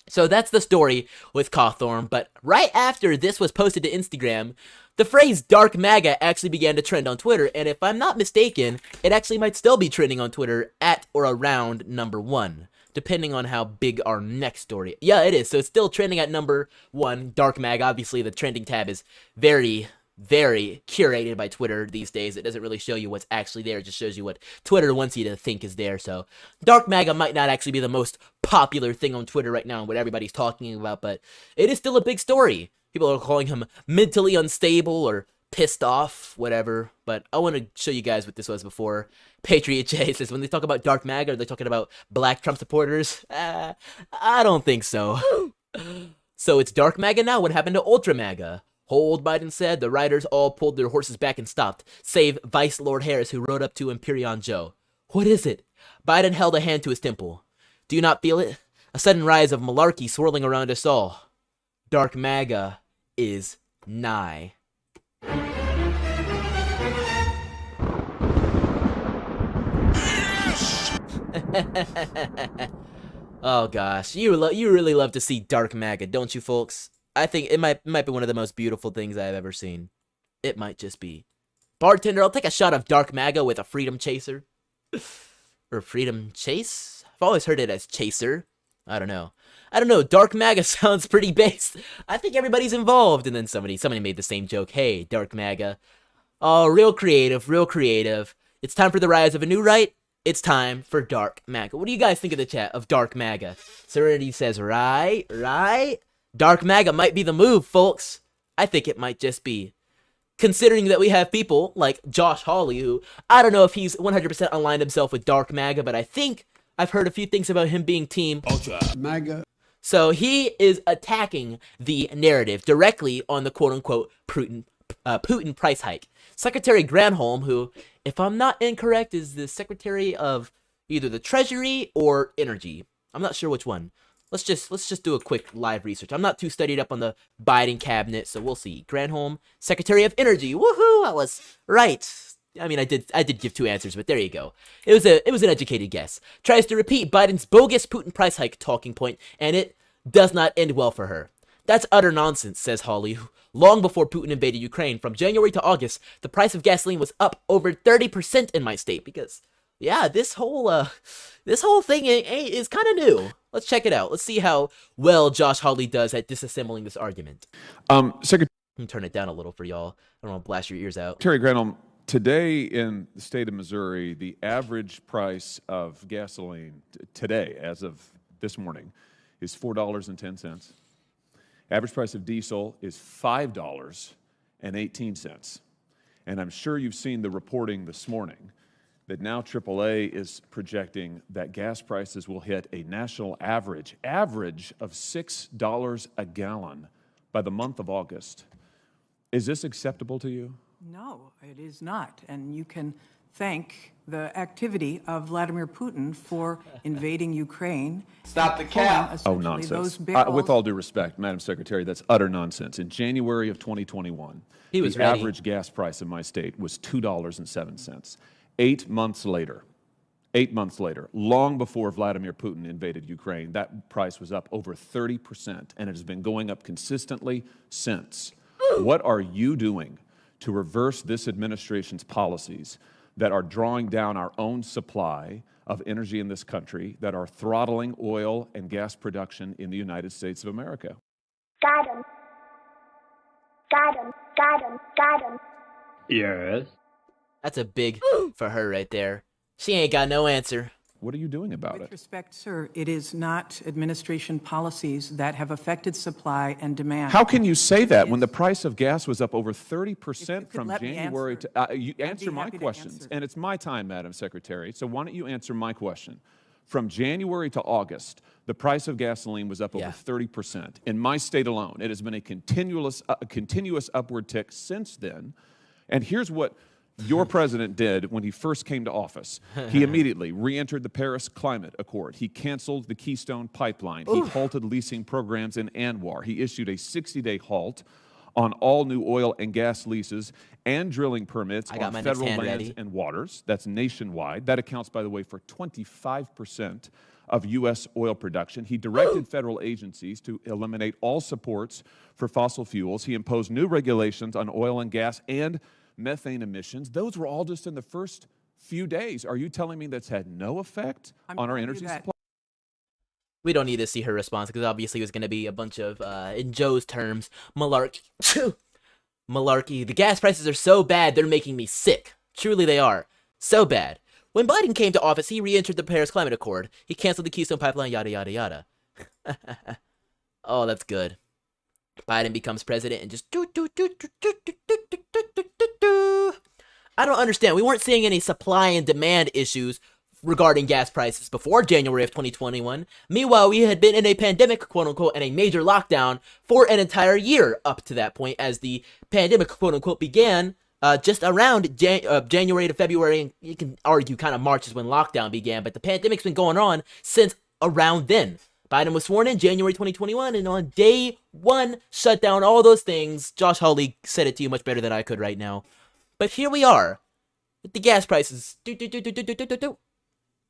So that's the story with Cawthorn, but right after this was posted to Instagram, the phrase dark MAGA actually began to trend on Twitter, and if I'm not mistaken, it actually might still be trending on Twitter at or around number 1, depending on how big our next story. Yeah, it is, so it's still trending at number 1, dark MAGA. Obviously, the trending tab is very curated by Twitter these days. It doesn't really show you what's actually there. It just shows you what Twitter wants you to think is there. So dark MAGA might not actually be the most popular thing on Twitter right now and what everybody's talking about, but it is still a big story. People are calling him mentally unstable or pissed off, whatever. But I want to show you guys what this was before. Patriot J says, when they talk about Dark MAGA, are they talking about black Trump supporters? I don't think so. So it's Dark MAGA now? What happened to Ultra MAGA? Hold, Biden said. The riders all pulled their horses back and stopped, save Vice Lord Harris, who rode up to Imperion Joe. What is it? Biden held a hand to his temple. Do you not feel it? A sudden rise of malarkey swirling around us all. Dark MAGA is nigh. Oh gosh, you really love to see Dark MAGA, don't you, folks? I think it might be one of the most beautiful things I've ever seen. It might just be. Bartender, I'll take a shot of Dark MAGA with a Freedom Chaser. Or Freedom Chase? I've always heard it as Chaser. I don't know. Dark MAGA sounds pretty based. I think everybody's involved. And then somebody made the same joke. Hey, Dark MAGA. Oh, real creative, real creative. It's time for the rise of a new right. It's time for Dark MAGA. What do you guys think of the chat of Dark MAGA? Serenity says, right. Dark MAGA might be the move, folks. I think it might just be. Considering that we have people like Josh Hawley, who, I don't know if he's 100% aligned himself with Dark MAGA, but I think I've heard a few things about him being team Ultra MAGA. So he is attacking the narrative directly on the quote-unquote Putin price hike. Secretary Granholm, who, if I'm not incorrect, is the Secretary of either the Treasury or Energy. I'm not sure which one. Let's just do a quick live research. I'm not too studied up on the Biden cabinet, so we'll see. Granholm, Secretary of Energy. Woohoo! I was right. I mean, I did give two answers, but there you go. It was an educated guess. Tries to repeat Biden's bogus Putin price hike talking point, and it does not end well for her. That's utter nonsense, says Hawley. Long before Putin invaded Ukraine, from January to August, the price of gasoline was up over 30% in my state because, yeah, this whole thing is kind of new. Let's check it out. Let's see how well Josh Hawley does at disassembling this argument. Secretary, turn it down a little for y'all. I don't want to blast your ears out. Terry Granholm, today in the state of Missouri, the average price of gasoline today, as of this morning, is $4.10. Average price of diesel is $5.18. And I'm sure you've seen the reporting this morning that now AAA is projecting that gas prices will hit a national average of $6 a gallon by the month of August. Is this acceptable to you? No, it is not. And you can thank the activity of Vladimir Putin for invading Ukraine. Stop the cap. Oh, nonsense. With all due respect, Madam Secretary, that's utter nonsense. In January of 2021, the average gas price in my state was $2.07. 8 months later, long before Vladimir Putin invaded Ukraine, that price was up over 30%, and it has been going up consistently since. What are you doing to reverse this administration's policies that are drawing down our own supply of energy in this country, that are throttling oil and gas production in the United States of America? Got him. Yes. That's a big for her right there. She ain't got no answer. What are you doing about With respect, sir, it is not administration policies that have affected supply and demand. How can you say that when the price of gas was up over 30% from January to... you answer my questions, and it's my time, Madam Secretary, so why don't you answer my question? From January to August, the price of gasoline was up over 30%. In my state alone, it has been a continuous upward tick since then, and here's what your president did when he first came to office. He immediately re-entered the Paris Climate Accord. He canceled the Keystone Pipeline. He halted leasing programs in Anwar. He issued a 60-day halt on all new oil and gas leases and drilling permits on federal lands and waters. That's nationwide. That accounts, by the way, for 25% of U.S. oil production. He directed federal agencies to eliminate all supports for fossil fuels. He imposed new regulations on oil and gas and methane emissions. Those were all just in the first few days. Are you telling me that's had no effect on our energy supply? We don't need to see her response because obviously it was going to be a bunch of, in Joe's terms, malarkey. Malarkey. The gas prices are so bad, they're making me sick. Truly they are. So bad. When Biden came to office, he re-entered the Paris Climate Accord. He canceled the Keystone Pipeline, yada, yada, yada. Oh, that's good. Biden becomes president and just I don't understand. We weren't seeing any supply and demand issues regarding gas prices before January of 2021. Meanwhile, we had been in a pandemic, quote unquote, and a major lockdown for an entire year up to that point as the pandemic, quote unquote, began just around January to February. And you can argue kind of March is when lockdown began, but the pandemic's been going on since around then. Biden was sworn in January 2021, and on day one, shut down all those things. Josh Hawley said it to you much better than I could right now. But here we are, with the gas prices,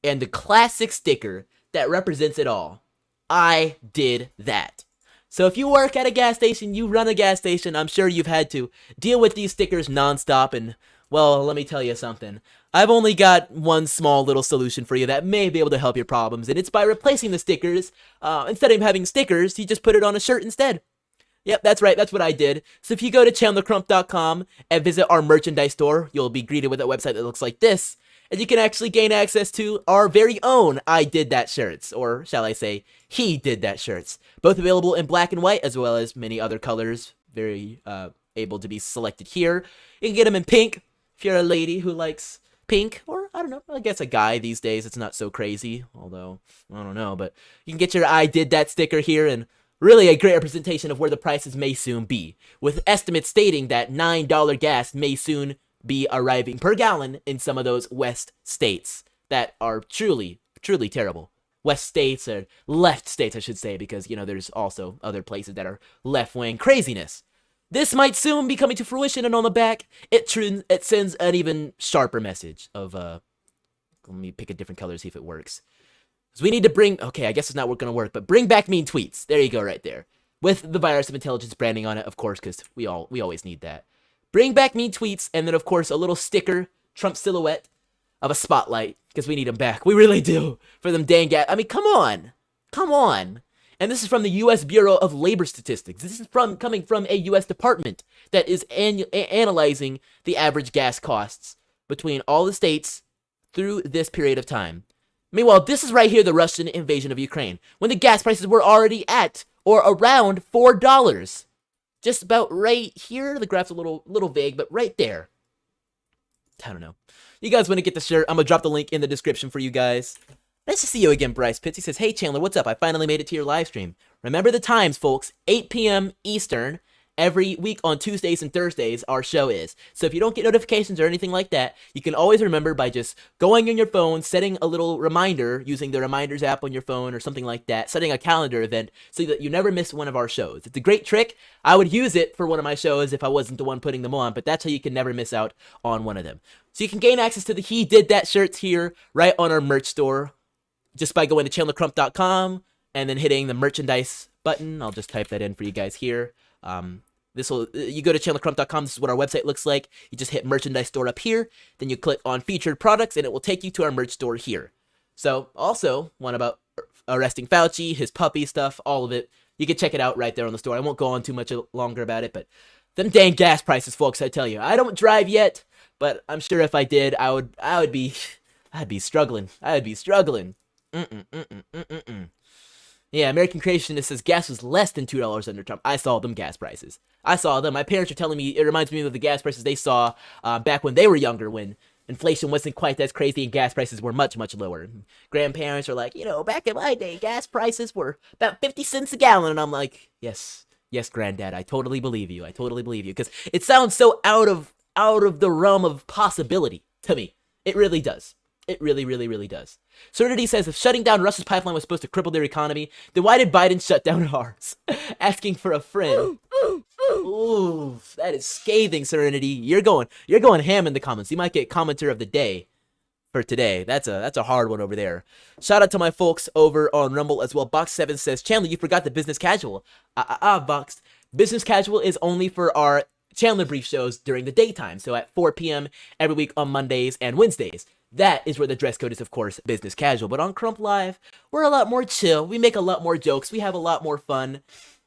and the classic sticker that represents it all. I did that. So if you work at a gas station, you run a gas station, I'm sure you've had to deal with these stickers nonstop, and, well, let me tell you something. I've only got one small little solution for you that may be able to help your problems, and it's by replacing the stickers. Instead of having stickers, you just put it on a shirt instead. Yep, that's right, that's what I did. So if you go to chandlercrump.com and visit our merchandise store, you'll be greeted with a website that looks like this, and you can actually gain access to our very own I Did That shirts, or shall I say, He Did That shirts. Both available in black and white, as well as many other colors, very able to be selected here. You can get them in pink, if you're a lady who likes pink, or I don't know, I guess a guy these days, it's not so crazy, although, I don't know, but you can get your I Did That sticker here, and really a great representation of where the prices may soon be, with estimates stating that $9 gas may soon be arriving per gallon in some of those West states that are truly, truly terrible. West states, or left states, I should say, because, you know, there's also other places that are left-wing craziness. This might soon be coming to fruition, and on the back, it sends an even sharper message of, let me pick a different color to see if it works. So we need to bring, okay, I guess it's not going to work, but bring back mean tweets. There you go, right there. With the virus of intelligence branding on it, of course, because we always need that. Bring back mean tweets, and then, of course, a little sticker, Trump silhouette of a spotlight, because we need them back. We really do, for them dang I mean, come on. Come on. And this is from the U.S. Bureau of Labor Statistics. This is coming from a U.S. department that is analyzing the average gas costs between all the states through this period of time. Meanwhile, this is right here, the Russian invasion of Ukraine, when the gas prices were already at or around $4. Just about right here. The graph's a little vague, but right there. I don't know. You guys want to get the shirt? I'm going to drop the link in the description for you guys. Nice to see you again, Bryce Pitts. He says, hey, Chandler, what's up? I finally made it to your live stream. Remember the times, folks. 8 p.m. Eastern. Every week on Tuesdays and Thursdays, our show is. So if you don't get notifications or anything like that, you can always remember by just going on your phone, setting a little reminder using the Reminders app on your phone or something like that, setting a calendar event so that you never miss one of our shows. It's a great trick. I would use it for one of my shows if I wasn't the one putting them on, but that's how you can never miss out on one of them. So you can gain access to the He Did That shirts here right on our merch store just by going to chandlercrump.com and then hitting the merchandise button. I'll just type that in for you guys here. You go to chandlercrump.com. This is what our website looks like. You just hit merchandise store up here. Then you click on featured products and it will take you to our merch store here. So also one about arresting Fauci, his puppy stuff, all of it. You can check it out right there on the store. I won't go on too much longer about it, but them dang gas prices, folks, I tell you. I don't drive yet, but I'm sure if I did, I'd be struggling. I'd be struggling. Yeah, American Creationist says gas was less than $2 under Trump. I saw them gas prices. I saw them. My parents are telling me, it reminds me of the gas prices they saw back when they were younger, when inflation wasn't quite as crazy and gas prices were much, much lower. Grandparents are like, back in my day, gas prices were about 50 cents a gallon. And I'm like, yes, Granddad, I totally believe you. I totally believe you. Because it sounds so out of the realm of possibility to me. It really does. It really, really, really does. Serenity says, if shutting down Russia's pipeline was supposed to cripple their economy, then why did Biden shut down ours? Asking for a friend. Ooh, that is scathing, Serenity. You're going ham in the comments. You might get commenter of the day for today. That's a hard one over there. Shout out to my folks over on Rumble as well. Box7 says, Chandler, you forgot the business casual. Box. Business casual is only for our Chandler Brief shows during the daytime. So at 4 p.m. every week on Mondays and Wednesdays. That is where the dress code is, of course, business casual. But on Crump Live, we're a lot more chill. We make a lot more jokes. We have a lot more fun.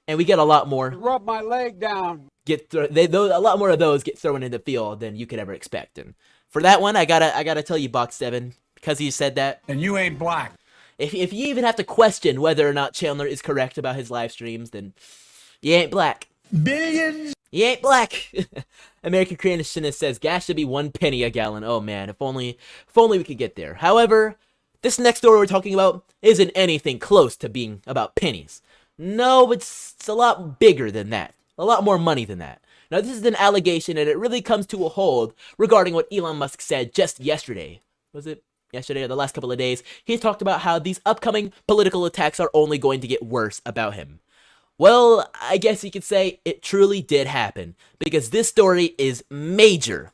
And we get a lot more... Rub my leg down. A lot more of those get thrown in the field than you could ever expect. And for that one, I gotta tell you, Box7, because you said that. And you ain't black. If you even have to question whether or not Chandler is correct about his live streams, then... You ain't black. Billions. You ain't black. American Creationist says gas should be 1 penny a gallon. Oh man, if only we could get there. However, this next story we're talking about isn't anything close to being about pennies. No, it's a lot bigger than that. A lot more money than that. Now, this is an allegation, and it really comes to a hold regarding what Elon Musk said just yesterday. Was it yesterday or the last couple of days? He talked about how these upcoming political attacks are only going to get worse about him. Well, I guess you could say it truly did happen, because this story is major.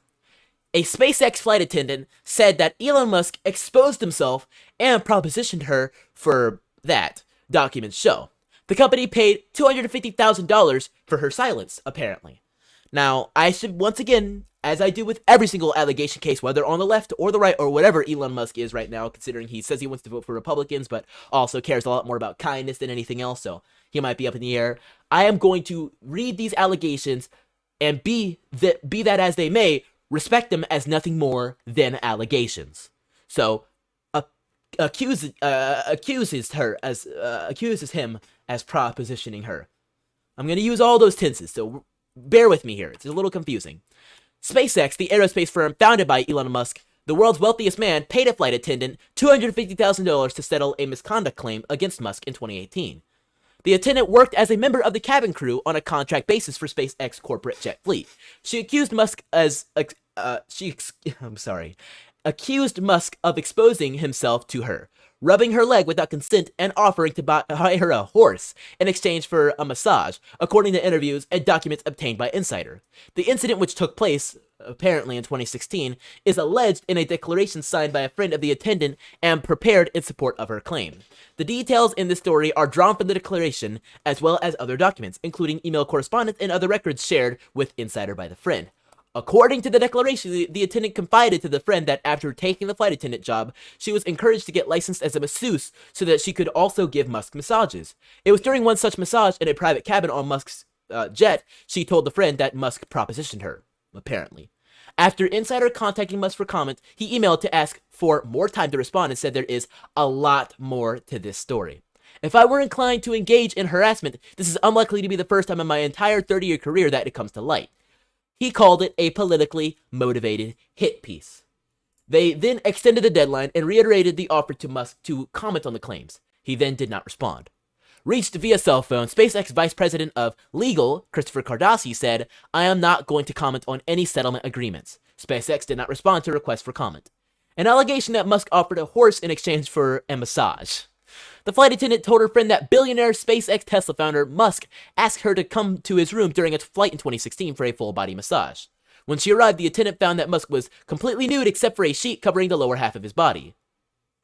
A SpaceX flight attendant said that Elon Musk exposed himself and propositioned her for that, documents show. The company paid $250,000 for her silence, apparently. Now, I should once again, as I do with every single allegation case, whether on the left or the right or whatever Elon Musk is right now, considering he says he wants to vote for Republicans, but also cares a lot more about kindness than anything else, so he might be up in the air. I am going to read these allegations and be that as they may, respect them as nothing more than allegations. So, accuses him as propositioning her. I'm going to use all those tenses, so bear with me here. It's a little confusing. SpaceX, the aerospace firm founded by Elon Musk, the world's wealthiest man, paid a flight attendant $250,000 to settle a misconduct claim against Musk in 2018. The attendant worked as a member of the cabin crew on a contract basis for SpaceX corporate jet fleet. She accused Musk of exposing himself to her, rubbing her leg without consent, and offering to buy her a horse in exchange for a massage, according to interviews and documents obtained by Insider. The incident, which took place, apparently in 2016, is alleged in a declaration signed by a friend of the attendant and prepared in support of her claim. The details in this story are drawn from the declaration, as well as other documents, including email correspondence and other records shared with Insider by the friend. According to the declaration, the attendant confided to the friend that after taking the flight attendant job, she was encouraged to get licensed as a masseuse so that she could also give Musk massages. It was during one such massage in a private cabin on Musk's jet, she told the friend that Musk propositioned her, apparently. After Insider contacting Musk for comment, he emailed to ask for more time to respond and said there is a lot more to this story. If I were inclined to engage in harassment, this is unlikely to be the first time in my entire 30-year career that it comes to light. He called it a politically motivated hit piece. They then extended the deadline and reiterated the offer to Musk to comment on the claims. He then did not respond. Reached via cell phone, SpaceX Vice President of Legal, Christopher Cardassi, said, "I am not going to comment on any settlement agreements." SpaceX did not respond to requests for comment. An allegation that Musk offered a horse in exchange for a massage. The flight attendant told her friend that billionaire SpaceX Tesla founder Musk asked her to come to his room during a flight in 2016 for a full-body massage. When she arrived, the attendant found that Musk was completely nude except for a sheet covering the lower half of his body.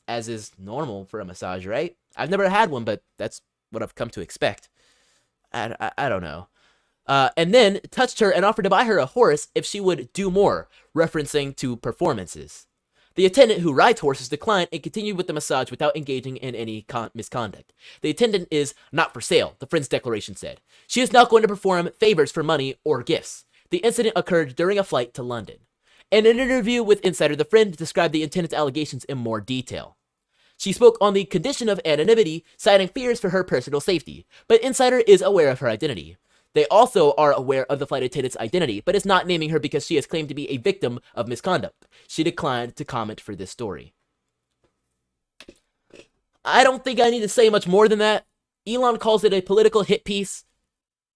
As is normal for a massage, right? I've never had one, but that's what I've come to expect. I don't know. And then touched her and offered to buy her a horse if she would do more, referencing to performances. The attendant, who rides horses, declined and continued with the massage without engaging in any misconduct. The attendant is not for sale, the friend's declaration said. She is not going to perform favors for money or gifts. The incident occurred during a flight to London. In an interview with Insider, the friend described the attendant's allegations in more detail. She spoke on the condition of anonymity, citing fears for her personal safety, but Insider is aware of her identity. They also are aware of the flight attendant's identity, but is not naming her because she is claimed to be a victim of misconduct. She declined to comment for this story. I don't think I need to say much more than that. Elon calls it a political hit piece.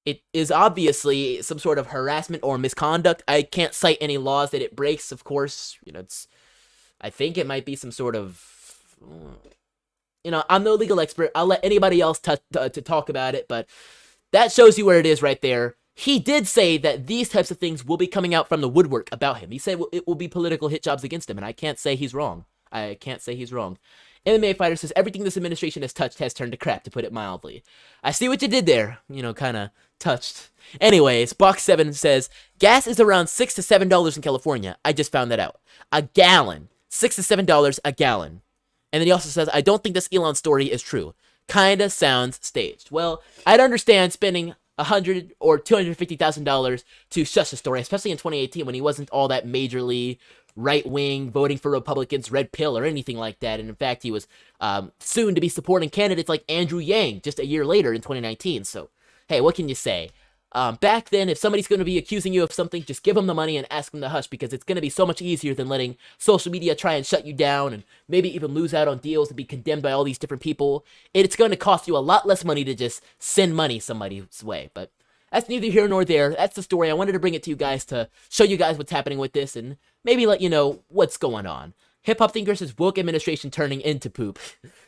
It is obviously some sort of harassment or misconduct. I can't cite any laws that it breaks, of course. I think it might be some sort of... I'm no legal expert. I'll let anybody else to talk about it, but that shows you where it is right there. He did say that these types of things will be coming out from the woodwork about him. He said it will be political hit jobs against him, and I can't say he's wrong. MMA Fighter says, everything this administration has touched has turned to crap, to put it mildly. I see what you did there. Kind of touched. Anyways, Box7 says, gas is around $6 to $7 in California. I just found that out. A gallon. $6 to $7 a gallon. And then he also says, I don't think this Elon story is true. Kinda sounds staged. Well, I'd understand spending $100,000 or $250,000 to shush a story, especially in 2018 when he wasn't all that majorly right-wing, voting for Republicans, red pill, or anything like that. And in fact, he was soon to be supporting candidates like Andrew Yang just a year later in 2019. So, hey, what can you say? Back then, if somebody's going to be accusing you of something, just give them the money and ask them to hush, because it's going to be so much easier than letting social media try and shut you down and maybe even lose out on deals and be condemned by all these different people. It's going to cost you a lot less money to just send money somebody's way. But that's neither here nor there. That's the story. I wanted to bring it to you guys to show you guys what's happening with this and maybe let you know what's going on. Hip Hop Thinkers is woke administration turning into poop.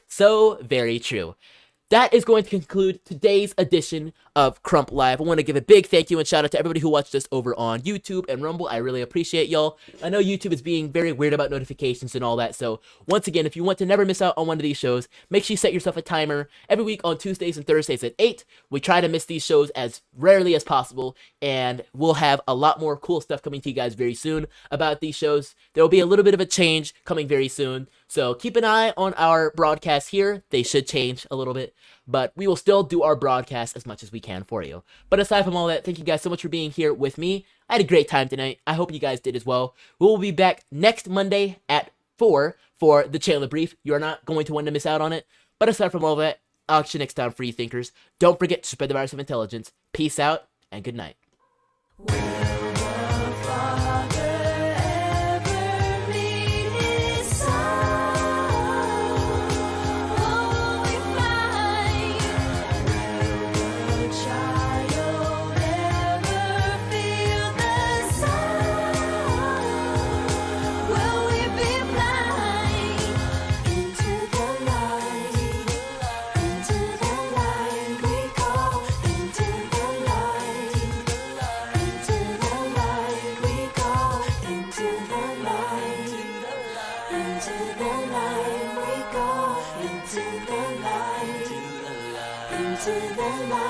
So very true. That is going to conclude today's edition of Crump Live. I want to give a big thank you and shout out to everybody who watched us over on YouTube and Rumble. I really appreciate y'all. I know YouTube is being very weird about notifications and all that. So once again, if you want to never miss out on one of these shows, make sure you set yourself a timer. Every week on Tuesdays and Thursdays at 8, we try to miss these shows as rarely as possible. And we'll have a lot more cool stuff coming to you guys very soon about these shows. There will be a little bit of a change coming very soon. So keep an eye on our broadcasts here. They should change a little bit, but we will still do our broadcast as much as we can for you. But aside from all that, thank you guys so much for being here with me. I had a great time tonight. I hope you guys did as well. We will be back next Monday at 4 for the Chandler Brief. You're not going to want to miss out on it. But aside from all that, I'll catch you next time, free thinkers. Don't forget to spread the virus of intelligence. Peace out and good night. Into the light.